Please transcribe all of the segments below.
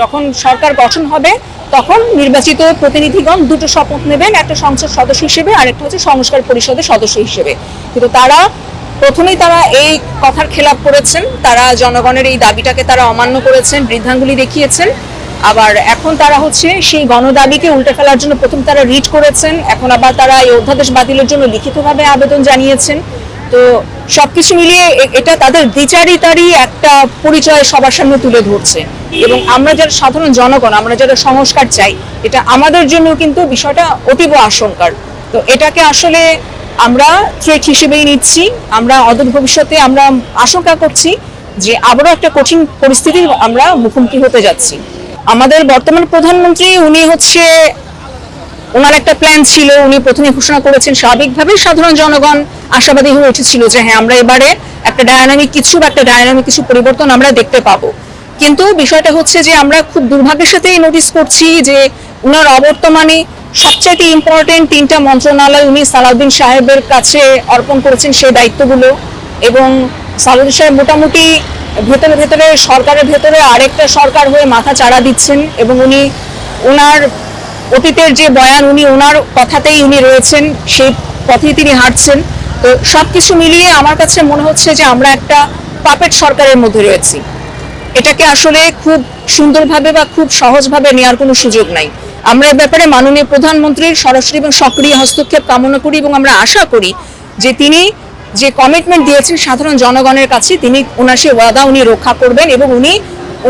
যখন সরকার গঠন হবে তখন নির্বাচিত প্রতিনিধিগণ দুটো শপথ নেবেন, একটা সংসদ সদস্য হিসেবে আর একটা হচ্ছে সংস্কার পরিষদের সদস্য হিসেবে। কিন্তু প্রথমেই তারা এই কথার খেলাপ করেছেন, তারা জনগণের এই দাবিটাকে তারা অমান্য করেছেন, বৃদ্ধাঙ্গুলি দেখিয়েছেন। আবার এখন তারা হচ্ছে সেই গণদাবিকে উল্টে ফেলার জন্য প্রথম তারা রিট করেছেন, এখন আবার তারা এই অধ্যাদেশ বাতিলের জন্য লিখিতভাবে আবেদন জানিয়েছেন। তো সবকিছু মিলিয়ে এটা তাদের দ্বিচারিতারই একটা পরিচয় সবার সামনে তুলে ধরছে। এবং আমরা যারা সাধারণ জনগণ, আমরা যারা সংস্কার চাই, এটা আমাদের জন্য কিন্তু বিষয়টা অতীব আশঙ্কার। তো এটাকে আসলে আমরা থ্রেট হিসেবেই নিচ্ছি। আমরা অদূর ভবিষ্যতে আমরা আশঙ্কা করছি যে আবারও একটা কঠিন পরিস্থিতির আমরা মুখোমুখি হতে যাচ্ছি। আমাদের বর্তমান প্রধানমন্ত্রী ওনার একটা প্ল্যান ছিল, উনি প্রথমে ঘোষণা করেছেন, স্বাভাবিকভাবেই সাধারণ জনগণ আশাবাদী হয়ে উঠেছিল যে হ্যাঁ, আমরা এবারে একটা ডায়নামিক কিছু পরিবর্তন আমরা দেখতে পাবো। কিন্তু বিষয়টা হচ্ছে যে আমরা খুব দুর্ভাগ্যের সাথেই নোটিস করছি যে উনার অবর্তমানে সবচেয়ে ইম্পর্টেন্ট 3টা মন্ত্রণালয় উনি সালাউদ্দিন সাহেবের কাছে অর্পণ করেছেন সেই দায়িত্বগুলো। এবং সালাউদ্দিন সাহেব মোটামুটি ভেতরে সরকারের ভেতরে আরেকটা সরকার হয়ে মাথা চাড়া দিচ্ছেন। এবং উনি ওনার অতীতের যে বয়ান, ওনার কথাতেই উনি রয়েছেন, সেই পথেই তিনি হাঁটছেন। তো সবকিছু মিলিয়ে আমার কাছে মনে হচ্ছে যে আমরা একটা পাপেট সরকারের মধ্যে রয়েছি। এটাকে আসলে খুব সুন্দরভাবে বা খুব সহজভাবে নেওয়ার কোনো সুযোগ নাই। আমরা এ ব্যাপারে মাননীয় প্রধানমন্ত্রীর সরাসরি এবং সক্রিয় হস্তক্ষেপ কামনা করি এবং আমরা আশা করি যে তিনি যে কমিটমেন্ট দিয়েছেন সাধারণ জনগণের কাছে, তিনি ওনার সে ওয়াদা উনি রক্ষা করবেন এবং উনি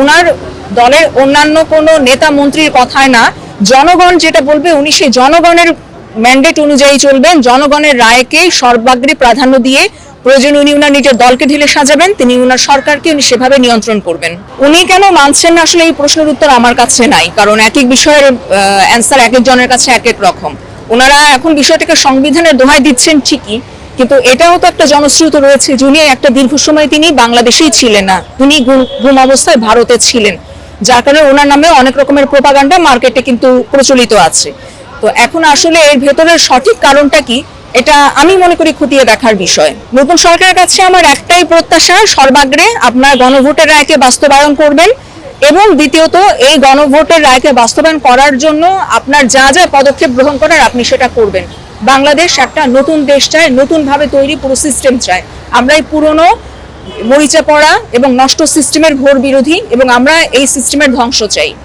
ওনার দলের অন্যান্য কোনো নেতা মন্ত্রীর কথায় না, জনগণ যেটা বলবে উনি সেই জনগণের ম্যান্ডেট অনুযায়ী চলবেন। জনগণের রায়কে সর্বাগ্রে প্রাধান্য দিয়ে প্রয়োজন উনি ওনার নিজের দলকে ঢেলে সাজাবেন, তিনি ওনার সরকারকে উনি সেভাবে নিয়ন্ত্রণ করবেন। উনি কেন মানছেন না, আসলে এই প্রশ্নের উত্তর আমার কাছে নাই, কারণ এক এক বিষয়ের অ্যান্সার এক একজনের কাছে এক এক রকম। ওনারা এখন বিষয়টাকে সংবিধানের দোহাই দিচ্ছেন ঠিকই, কিন্তু এটাও তো একটা জনশ্রুত রয়েছে যে উনি একটা দীর্ঘ সময় তিনি বাংলাদেশেই ছিলেন না, উনি গুম অবস্থায় ভারতে ছিলেন, যার কারণে ওনার নামে অনেক রকমের প্রোপাগান্ডা মার্কেটে কিন্তু প্রচলিত আছে। তো এখন আসলে এর ভেতরের সঠিক কারণটা কি, এটা আমি মনে করি খতিয়ে দেখার বিষয়। নতুন সরকারের কাছে আমার একটাই প্রত্যাশা, সর্বাগ্রে আপনার গণভোটের রায়কে বাস্তবায়ন করবেন এবং দ্বিতীয়ত এই গণভোটের রায়কে বাস্তবায়ন করার জন্য আপনার যা যা পদক্ষেপ গ্রহণ করার আপনি সেটা করবেন। বাংলাদেশ একটা নতুন দেশ চায়, নতুনভাবে তৈরি পুরো সিস্টেম চায়। আমরা এই পুরনো মরিচা পড়া এবং নষ্ট সিস্টেমের ঘোর বিরোধী এবং আমরা এই সিস্টেমের ধ্বংস চাই।